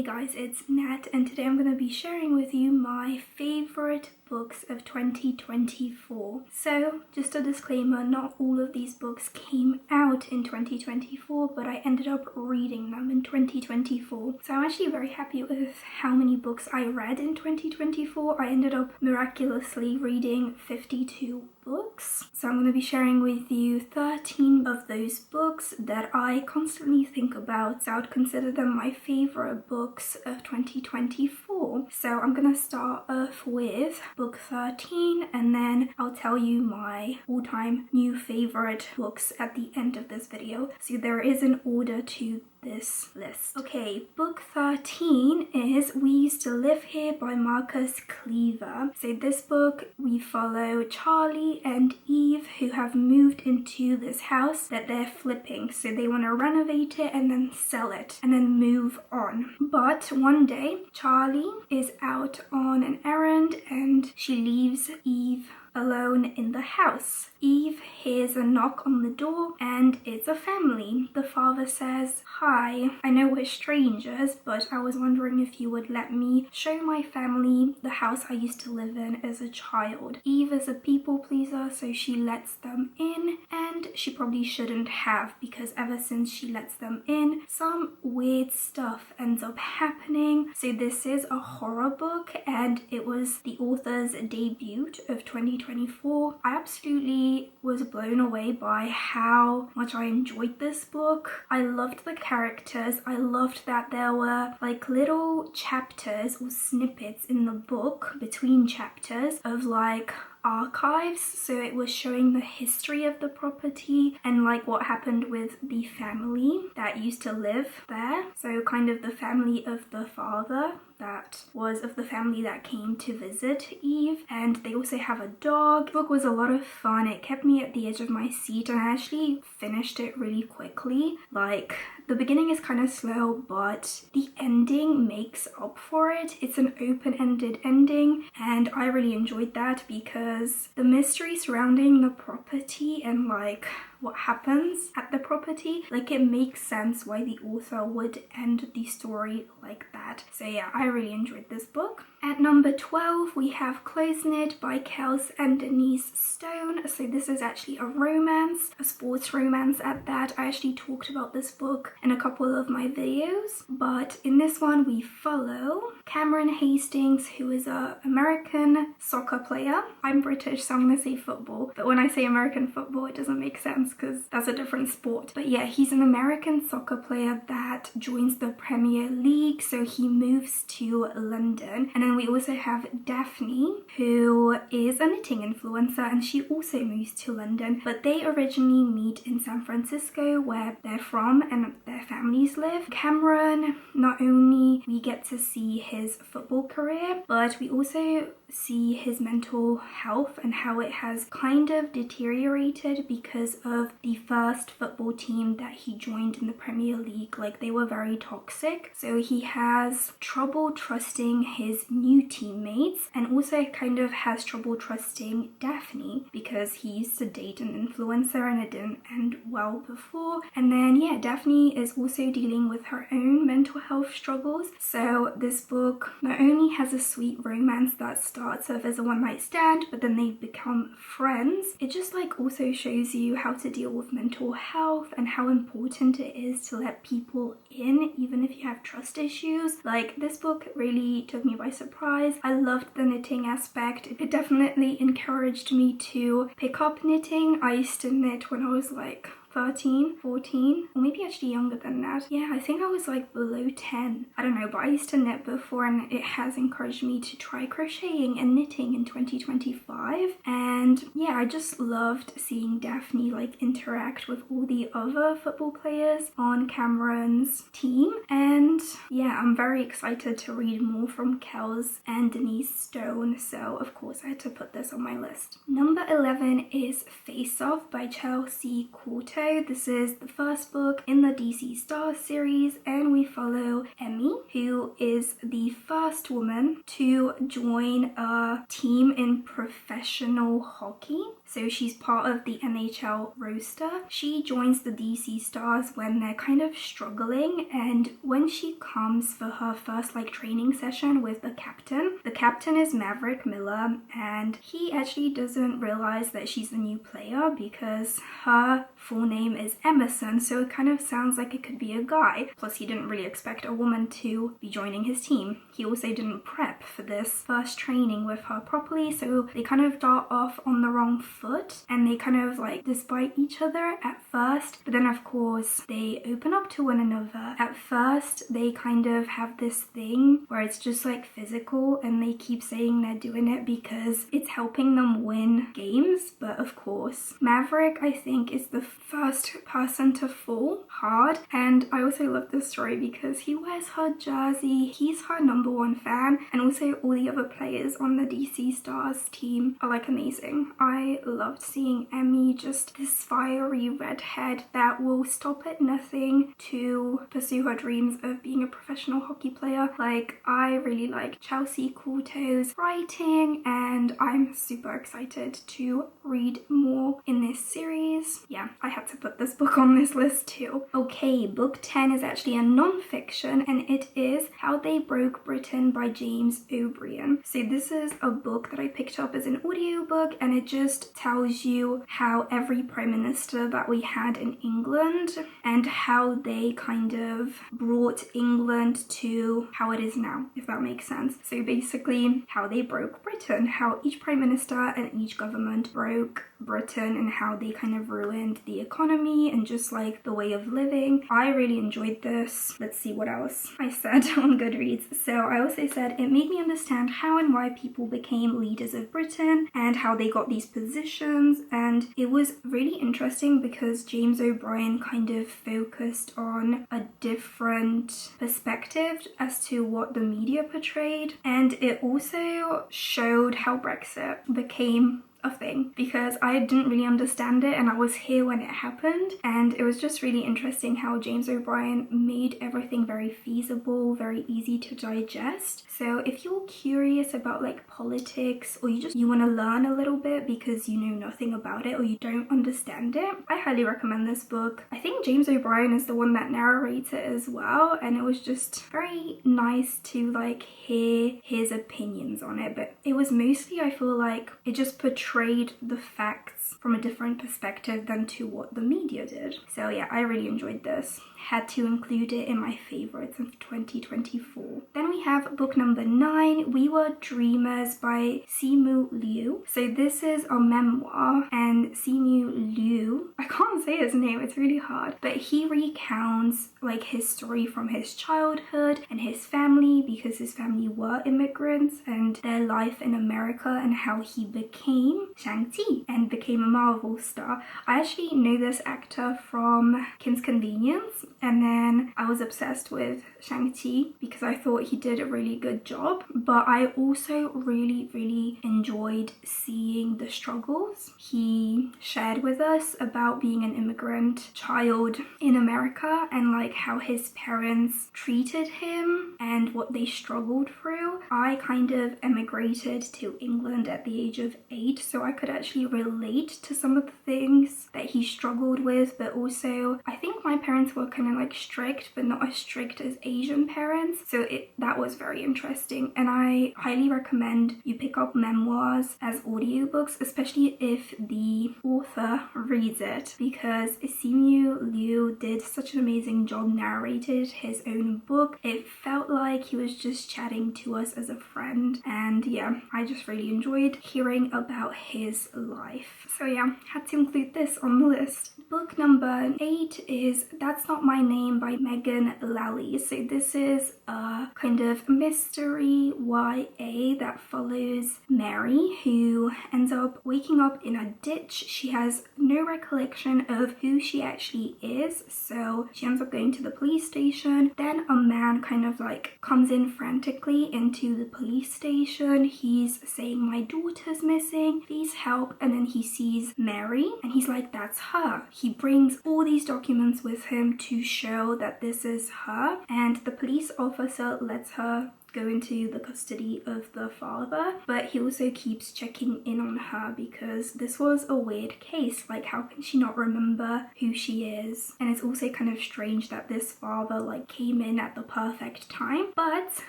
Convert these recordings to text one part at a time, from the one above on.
guys, it's Nat and today I'm going to be sharing with you my favorite books of 2024. So just a disclaimer, not all of these books came out in 2024, but I ended up reading them in 2024. So I'm actually very happy with how many books I read in 2024. I ended up miraculously reading 52 books. So I'm going to be sharing with you 13 of those books that I constantly think about. So I would consider them my favorite books of 2024. So I'm going to start off with book 13 and then I'll tell you my all-time new favorite books at the end of this video. So there is an order to this list. Okay, book 13 is We Used to Live Here by Marcus Kliewer. So this book, we follow Charlie and Eve who have moved into this house that they're flipping. So they want to renovate it and then sell it and then move on. But one day, Charlie is out on an errand and she leaves Eve alone in the house. Eve hears a knock on the door and it's a family. The father says, "Hi, I know we're strangers, but I was wondering if you would let me show my family the house I used to live in as a child." Eve is a people pleaser, so she lets them in, and she probably shouldn't have, because ever since she lets them in, some weird stuff ends up happening. So this is a horror book and it was the author's debut of 2024. I absolutely was blown away by how much I enjoyed this book. I loved the characters. I loved that there were like little chapters or snippets in the book between chapters of like archives, so it was showing the history of the property and like what happened with the family that used to live there. So kind of the family of the father that was of the family that came to visit Eve, and they also have a dog. The book was a lot of fun. It kept me at the edge of my seat and I actually finished it really quickly. Like the beginning is kind of slow, but the ending makes up for it. It's an open-ended ending and I really enjoyed that because the mystery surrounding the property and like what happens at the property, like it makes sense why the author would end the story like that. So yeah, I really enjoyed this book. At number 12 we have Close Knit by Kels and Denise Stone. So this is actually a romance, a sports romance at that. I actually talked about this book in a couple of my videos, but in this one we follow Cameron Hastings, who is an American soccer player. I'm British, so I'm gonna say football, but when I say American football it doesn't make sense because that's a different sport. But yeah, he's an American soccer player that joins the Premier League, so he moves to London. And then we also have Daphne, who is a knitting influencer, and she also moves to London, but they originally meet in San Francisco where they're from and their families live. Cameron, not only we get to see his football career, but we also see his mental health and how it has kind of deteriorated because of the first football team that he joined in the Premier League. Like they were very toxic, so he has trouble trusting his new teammates and also kind of has trouble trusting Daphne because he used to date an influencer and it didn't end well before. And then yeah, Daphne is also dealing with her own mental health struggles. So this book not only has a sweet romance that starts off as a one-night stand, but then they become friends. It just like also shows you how to deal with mental health and how important it is to let people in even if you have trust issues. Like this book really took me by surprise. I loved the knitting aspect. It definitely encouraged me to pick up knitting. I used to knit when I was like 13, 14, or maybe actually younger than that. Yeah, I think I was like below 10. I don't know, but I used to knit before and it has encouraged me to try crocheting and knitting in 2025. And yeah, I just loved seeing Daphne like interact with all the other football players on Cameron's team. And yeah, I'm very excited to read more from Kels and Denise Stone, so of course I had to put this on my list. Number 11 is Face Off by Chelsea Curto. This is the first book in the DC Stars series and we follow Emmy, who is the first woman to join a team in professional hockey. So she's part of the NHL roster. She joins the DC Stars when they're kind of struggling, and when she comes for her first like training session with the captain is Maverick Miller, and he actually doesn't realize that she's a new player because her full name is Emerson, so it kind of sounds like it could be a guy. Plus he didn't really expect a woman to be joining his team. He also didn't prep for this first training with her properly, so they kind of start off on the wrong foot and they kind of like despite each other at first, but then of course they open up to one another. At first they kind of have this thing where it's just like physical, and they keep saying they're doing it because it's helping them win games, but of course Maverick, I think, is the first person to fall hard. And I also love this story because he wears her jersey, he's her #1 fan, and also all the other players on the DC Stars team are like amazing. I loved seeing Emmy, just this fiery redhead that will stop at nothing to pursue her dreams of being a professional hockey player. Like, I really like Chelsea Coulter's writing, and I'm super excited to read more in this series. Yeah, I had to put this book on this list too. Okay, book 10 is actually a non-fiction, and it is How They Broke Britain by James Obrien. So this is a book that I picked up as an audiobook, and it just tells you how every prime minister that we had in England and how they kind of brought England to how it is now, if that makes sense. So basically how they broke Britain, how each prime minister and each government broke Britain, and how they kind of ruined the economy and just like the way of living. I really enjoyed this. Let's see what else I said on Goodreads. So I also said it made me understand how and why people became leaders of Britain and how they got these positions, and it was really interesting because James O'Brien kind of focused on a different perspective as to what the media portrayed, and it also showed how Brexit became a thing, because I didn't really understand it and I was here when it happened, and it was just really interesting how James O'Brien made everything very feasible, very easy to digest. So if you're curious about like politics, or you want to learn a little bit because you know nothing about it or you don't understand it, I highly recommend this book. I think James O'Brien is the one that narrates it as well, and it was just very nice to like hear his opinions on it, but it was mostly, I feel like it just portrayed the facts from a different perspective than to what the media did. So yeah, I really enjoyed this. Had to include it in my favorites of 2024. Then we have book number 9, We Were Dreamers by Simu Liu. So this is a memoir, and Simu Liu, I can't say his name, it's really hard, but he recounts like his story from his childhood and his family, because his family were immigrants, and their life in America and how he became Shang-Chi and became a Marvel star. I actually know this actor from Kim's Convenience, and then I was obsessed with Shang-Chi because I thought he did a really good job, but I also really enjoyed seeing the struggles he shared with us about being an immigrant child in America, and like how his parents treated him and what they struggled through. I kind of emigrated to England at the age of 8, so I could actually relate to some of the things that he struggled with, but also I think my parents were kind of like strict, but not as strict as Asian parents, so that was very interesting, and I highly recommend you pick up memoirs as audiobooks, especially if the author reads it, because Simu Liu did such an amazing job, narrated his own book. It felt like he was just chatting to us as a friend, and yeah, I just really enjoyed hearing about his life. So yeah, had to include this on the list. Book number 8 is That's Not My Name by Megan Lally. So this is a kind of mystery YA that follows Mary, who ends up waking up in a ditch. She has no recollection of who she actually is, so she ends up going to the police station. Then a man kind of like comes in frantically into the police station. He's saying, "My daughter's missing, please help," and then he sees Mary and he's like, "That's her." He brings all these documents with him to show that this is her, and the police officer lets her go into the custody of the father, but he also keeps checking in on her because this was a weird case. Like, how can she not remember who she is? And it's also kind of strange that this father like came in at the perfect time. But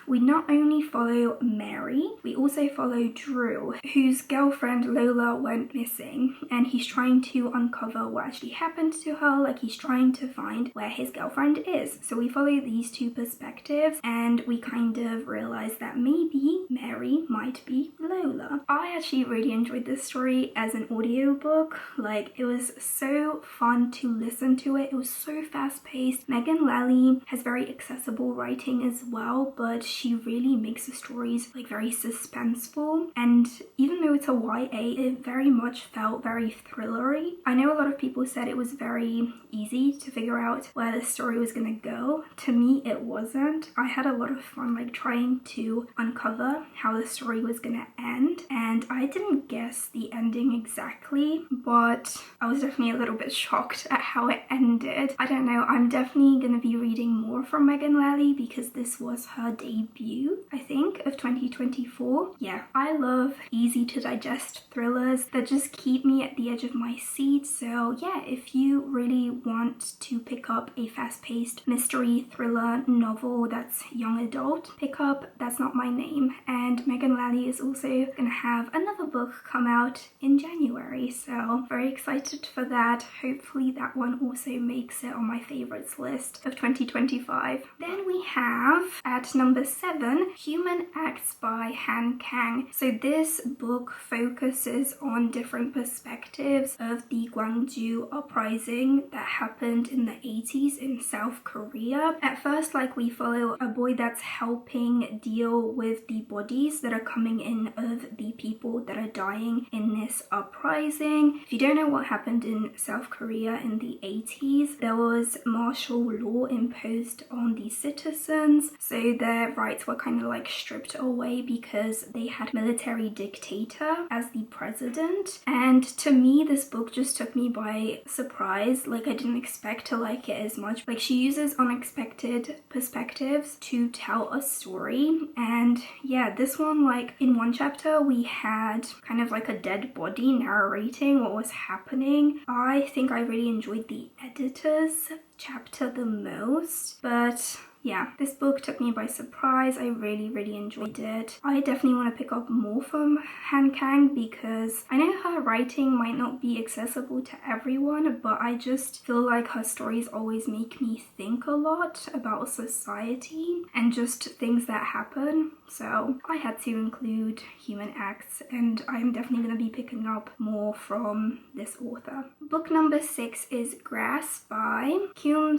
we not only follow Mary, we also follow Drew, whose girlfriend Lola went missing, and he's trying to uncover what actually happened to her. Like, he's trying to find where his girlfriend is. So we follow these two perspectives, and we kind of realize that maybe Mary might be Lola. I actually really enjoyed this story as an audiobook. Like, it was so fun to listen to it. It was so fast-paced. Megan Lally has very accessible writing as well, but she really makes the stories like very suspenseful, and even though it's a YA, it very much felt very thrillery. I know a lot of people said it was very easy to figure out where the story was gonna go. To me, it wasn't. I had a lot of fun like trying to uncover how the story was gonna end, and I didn't guess the ending exactly, but I was definitely a little bit shocked at how it ended. I don't know, I'm definitely gonna be reading more from Megan Lally because this was her debut, I think, of 2024. Yeah, I love easy to digest thrillers that just keep me at the edge of my seat. So yeah, if you really want to pick up a fast-paced mystery thriller novel that's young adult, pick up That's Not My Name. And Megan Lally is also gonna have another book come out in January, so very excited for that. Hopefully that one also makes it on my favorites list of 2025. Then we have at number 7, Human Acts by Kang. So this book focuses on different perspectives of the Gwangju uprising that happened in the 80s in South Korea. At first, like, we follow a boy that's helping deal with the bodies that are coming in of the people that are dying in this uprising. If you don't know what happened in South Korea in the 80s, there was martial law imposed on the citizens, so their rights were kind of like stripped away because they had military dictator as the president. And to me, this book just took me by surprise. Like, I didn't expect to like it as much. Like, she uses unexpected perspectives to tell a story. And yeah, this one, like, in one chapter we had kind of like a dead body narrating what was happening. I think I really enjoyed the editor's chapter the most, but yeah, this book took me by surprise. I really enjoyed it. I definitely want to pick up more from Kang because I know her writing might not be accessible to everyone, but I just feel like her stories always make me think a lot about society and just things that happen. So I had to include Human Acts, and I'm definitely going to be picking up more from this author. Book number 6 is Grass by Keum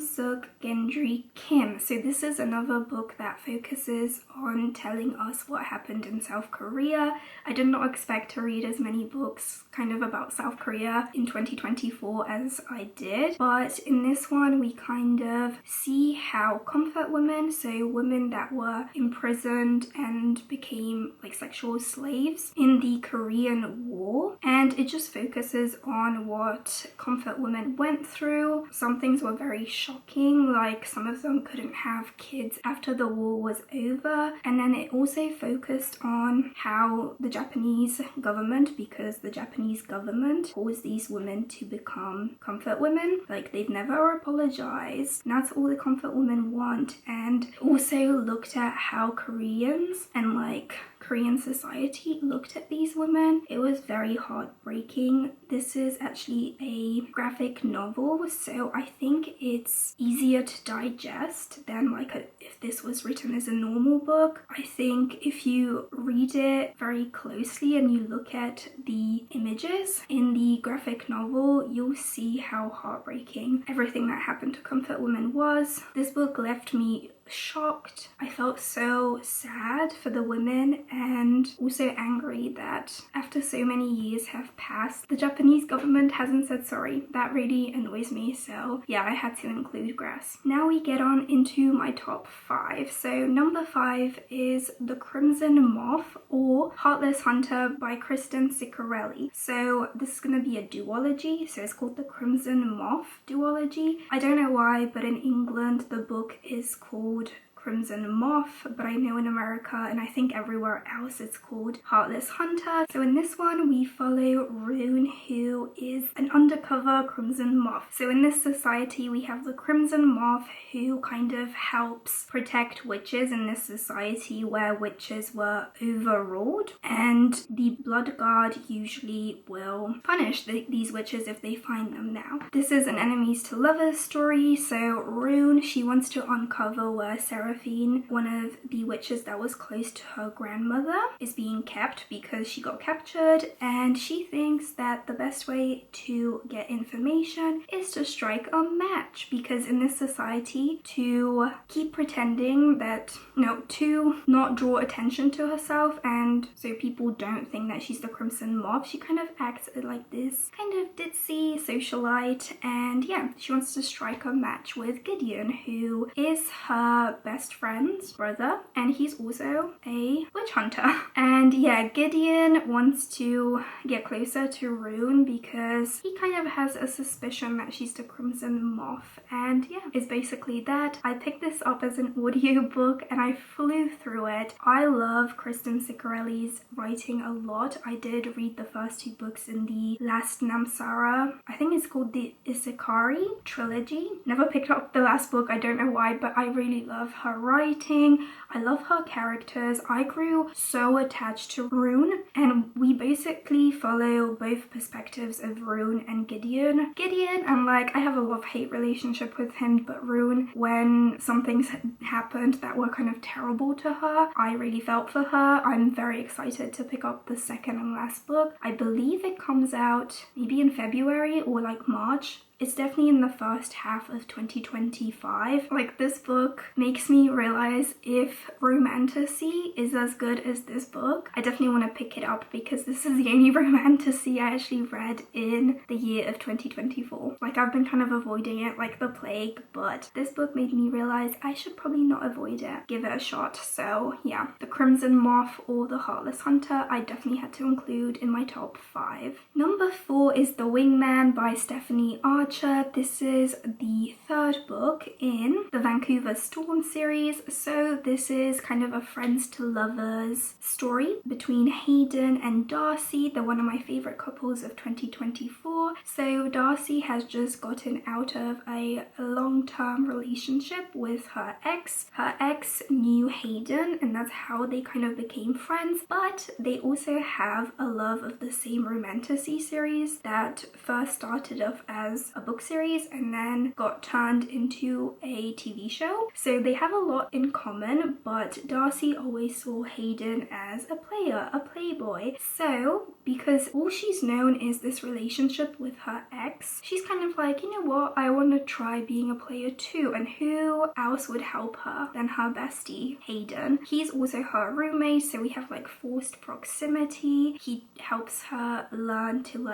Gendry Kim. So this is another book that focuses on telling us what happened in South Korea. I did not expect to read as many books kind of about South Korea in 2024 as I did, but in this one we kind of see how comfort women, so women that were imprisoned and became like sexual slaves in the Korean War, and it just focuses on what comfort women went through. Some things were very shocking, like some of them couldn't have kids after the war was over, and then it also focused on how the Japanese government, because the Japanese government caused these women to become comfort women. Like, they've never apologized, and that's all the comfort women want. And also looked at how Koreans and like Korean society looked at these women. It was very heartbreaking. This is actually a graphic novel, so I think it's easier to digest than like if this was written as a normal book. I think if you read it very closely and you look at the images in the graphic novel, you'll see how heartbreaking everything that happened to comfort women was. This book left me shocked. I felt so sad for the women and also angry that after so many years have passed, the Japanese government hasn't said sorry. That really annoys me, so yeah, I had to include Grass. Now we get on into my top 5. So number 5 is The Crimson Moth, or Heartless Hunter by Kristen Ciccarelli. So this is going to be a duology, so it's called The Crimson Moth duology. I don't know why, but in England the book is called Crimson Moth, but I know in America and I think everywhere else it's called Heartless Hunter. So in this one we follow Rune, who is an undercover Crimson Moth. So in this society we have the Crimson Moth, who kind of helps protect witches in this society where witches were overruled, and the Blood Guard usually will punish these witches if they find them now. This is an enemies to lovers story. So Rune, she wants to uncover where Seraphine, one of the witches that was close to her grandmother, is being kept because she got captured, and she thinks that the best way to get information is to strike a match, because in this society, to keep pretending that, to not draw attention to herself and so people don't think that she's the Crimson Moth, she kind of acts like this kind of ditzy socialite, and yeah, she wants to strike a match with Gideon, who is her best friend's brother, and he's also a witch hunter. And yeah, Gideon wants to get closer to Rune because he kind of has a suspicion that she's the Crimson Moth, and yeah, it's basically that. I picked this up as an audiobook and I flew through it. I love Kristen Ciccarelli's writing a lot. I did read the first 2 books in the last Namsara, I think it's called the Isakari trilogy. Never picked up the last book, I don't know why, but I really love her writing. I love her characters. I grew so attached to Rune, and we basically follow both perspectives of Rune and Gideon. Gideon, I have a love-hate relationship with him, but Rune, when some things happened that were kind of terrible to her, I really felt for her. I'm very excited to pick up the second and last book. I believe it comes out maybe in February or March. It's definitely in the first half of 2025. This book makes me realize if romantasy is as good as this book, I definitely want to pick it up, because this is the only romantasy I actually read in the year of 2024. I've been kind of avoiding it like the plague, but this book made me realize I should probably not avoid it. Give it a shot. So yeah, the Crimson Moth or the Heartless Hunter I definitely had to include in my top 5. Number 4 is The Wingman by Stephanie Archer. This is the 3rd book in the Vancouver Storm series. So this is kind of a friends to lovers story between Hayden and Darcy. They're one of my favorite couples of 2024. So Darcy has just gotten out of a long-term relationship with her ex. Her ex knew Hayden, and that's how they kind of became friends, but they also have a love of the same romantasy series that first started off as a book series and then got turned into a TV show. So they have a lot in common, but Darcy always saw Hayden as a player, a playboy. So because all she's known is this relationship with her ex, she's kind of like, you know what, I want to try being a player too. And who else would help her than her bestie, Hayden? He's also her roommate, so we have forced proximity. He helps her learn to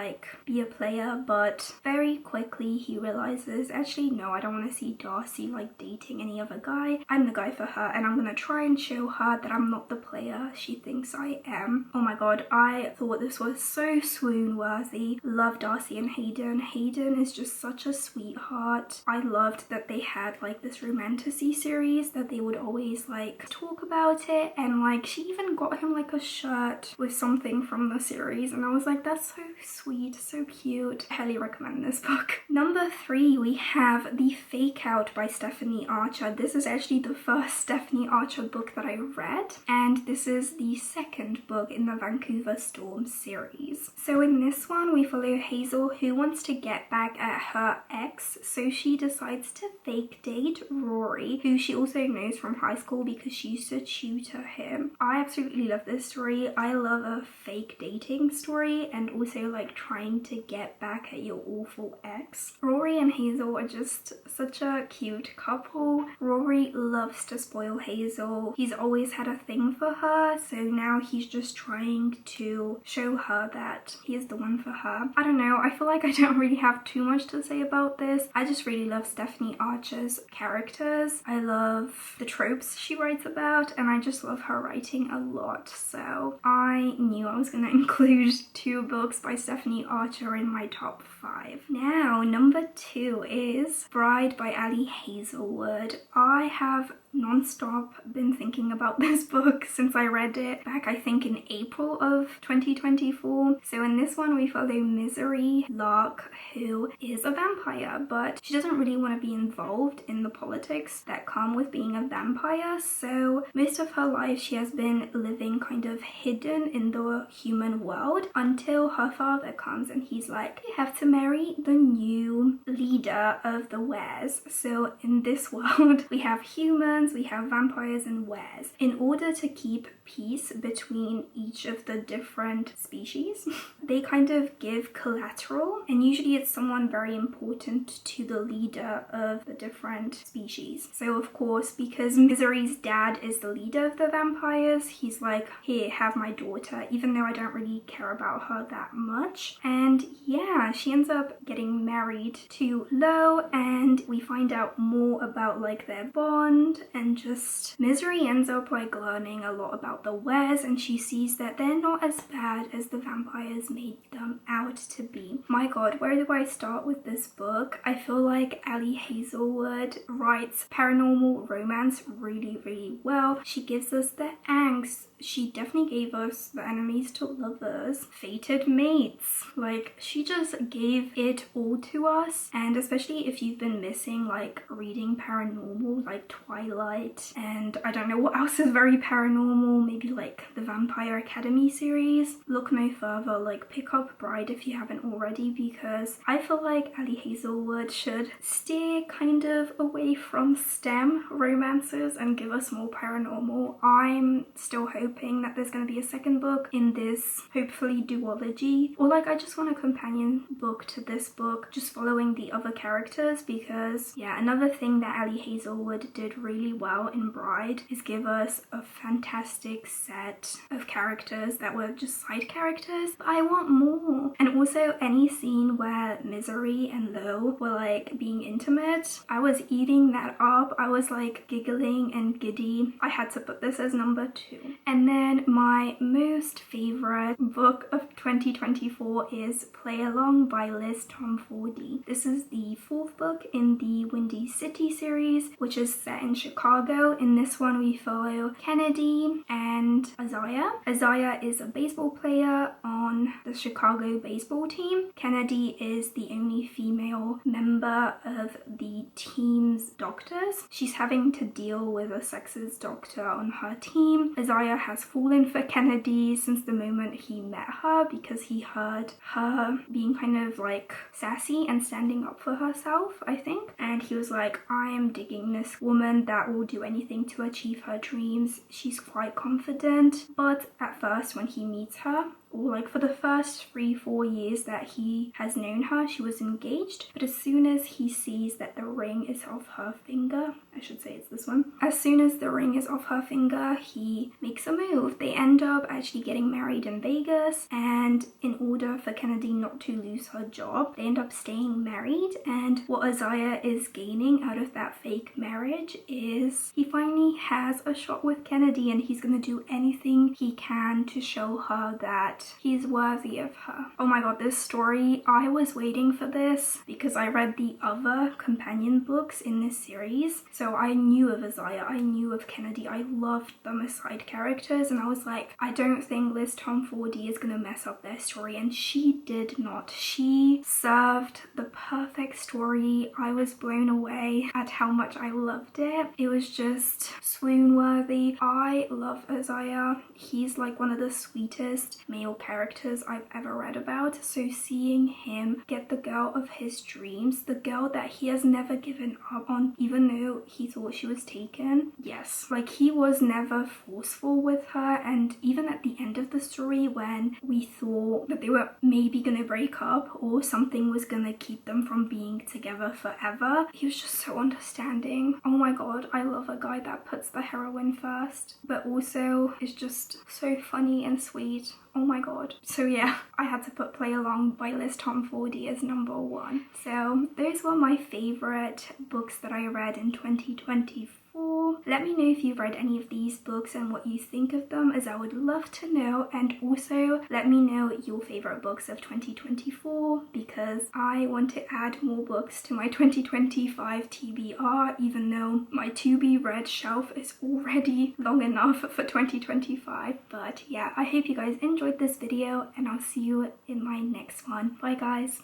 be a player, but very quickly he realizes, actually no, I don't want to see Darcy dating any other guy. I'm the guy for her, and I'm gonna try and show her that I'm not the player she thinks I am. Oh my god, I thought this was so swoon worthy. Love Darcy and Hayden. Hayden is just such a sweetheart. I loved that they had this romantasy series, that they would always talk about it, and she even got him a shirt with something from the series, and I was like, that's so sweet, so cute. I highly recommend this book. Number 3, we have The Fake Out by Stephanie Archer. This is actually the first Stephanie Archer book that I read, and this is the 2nd book in the Vancouver Storm series. So in this one, we follow Hazel, who wants to get back at her ex, so she decides to fake date Rory, who she also knows from high school because she used to tutor him. I absolutely love this story. I love a fake dating story, and also trying to get back at your awful ex. Rory and Hazel are just such a cute couple. Rory loves to spoil Hazel. He's always had a thing for her, so now he's just trying to show her that he is the one for her. I don't know, I feel like I don't really have too much to say about this. I just really love Stephanie Archer's characters. I love the tropes she writes about, and I just love her writing a lot. So I knew I was going to include 2 books by Stephanie Archer in my top 5. Now, number 2 is Bride by Ali Hazelwood. I have non-stop been thinking about this book since I read it back, I think, in April of 2024. So in this one we follow Misery Lark, who is a vampire, but she doesn't really want to be involved in the politics that come with being a vampire. So most of her life she has been living kind of hidden in the human world until her father comes and he's like, you have to marry the new leader of the wares. So in this world we have humans, we have vampires and wares. In order to keep peace between each of the different species, they kind of give collateral, and usually it's someone very important to the leader of the different species. So of course, because Misery's dad is the leader of the vampires, he's like, here, have my daughter, even though I don't really care about her that much. And yeah, she ends up getting married to Lo, and we find out more about like their bond, and just Misery ends up like learning a lot about the wares, and she sees that they're not as bad as the vampires made them out to be. My god, where do I start with this book? I feel like Ali Hazelwood writes paranormal romance really, really well. She gives us the angst. She definitely gave us the enemies to lovers, fated mates. Like, she just gave it all to us. And especially if you've been missing like reading paranormal, like Twilight, and I don't know what else is very paranormal, maybe like the Vampire Academy series, look no further. Like, pick up Bride if you haven't already, because I feel like Ali Hazelwood should steer kind of away from STEM romances and give us more paranormal. I'm still hoping that there's going to be a second book in this, hopefully, duology, or like I just want a companion book to this book, just following the other characters, because yeah, another thing that Ali Hazelwood did really well in Bride is give us a fantastic set of characters that were just side characters, but I want more. And also any scene where Misery and Lo were like being intimate, I was eating that up. I was like giggling and giddy. I had to put this as number 2. And then my most favorite book of 2024 is Play Along by Liz Tomforde. This is the 4th book in the Windy City series, which is set in Chicago. In this one we follow Kennedy and Isaiah. Isaiah is a baseball player on the Chicago baseball team. Kennedy is the only female member of the team's doctors. She's having to deal with a sexist doctor on her team. Isaiah has fallen for Kennedy since the moment he met her, because he heard her being kind of like sassy and standing up for herself, I think. And he was like, I am digging this woman that will do anything to achieve her dreams. She's quite confident. But at first when he meets her, or like for the first 3-4 years that he has known her, she was engaged. But as soon as he sees that the ring is off her finger, I should say it's this one, as soon as the ring is off her finger, he makes a move. They end up actually getting married in Vegas, and in order for Kennedy not to lose her job, they end up staying married. And what Isaiah is gaining out of that fake marriage is he finally has a shot with Kennedy, and he's gonna do anything he can to show her that he's worthy of her. Oh my god, this story, I was waiting for this because I read the other companion books in this series. So I knew of Isaiah, I knew of Kennedy, I loved them as side characters, and I was like, I don't think Liz Tomforde is gonna mess up their story, and she did not. She served the perfect story. I was blown away at how much I loved it. It was just swoon worthy. I love Isaiah. He's like one of the sweetest male characters I've ever read about. So seeing him get the girl of his dreams, the girl that he has never given up on, even though he thought she was taken, yes, like he was never forceful with her. And even at the end of the story, when we thought that they were maybe gonna break up or something was gonna keep them from being together forever, he was just so understanding. Oh my god, I love a guy that puts the heroine first, but also is just so funny and sweet. Oh my god. So yeah, I had to put Play Along by Liz Tomforde as number 1. So those were my favorite books that I read in 2024. 2024. Let me know if you've read any of these books and what you think of them, as I would love to know. And also let me know your favorite books of 2024, because I want to add more books to my 2025 TBR, even though my to be read shelf is already long enough for 2025. But yeah, I hope you guys enjoyed this video, and I'll see you in my next one. Bye guys.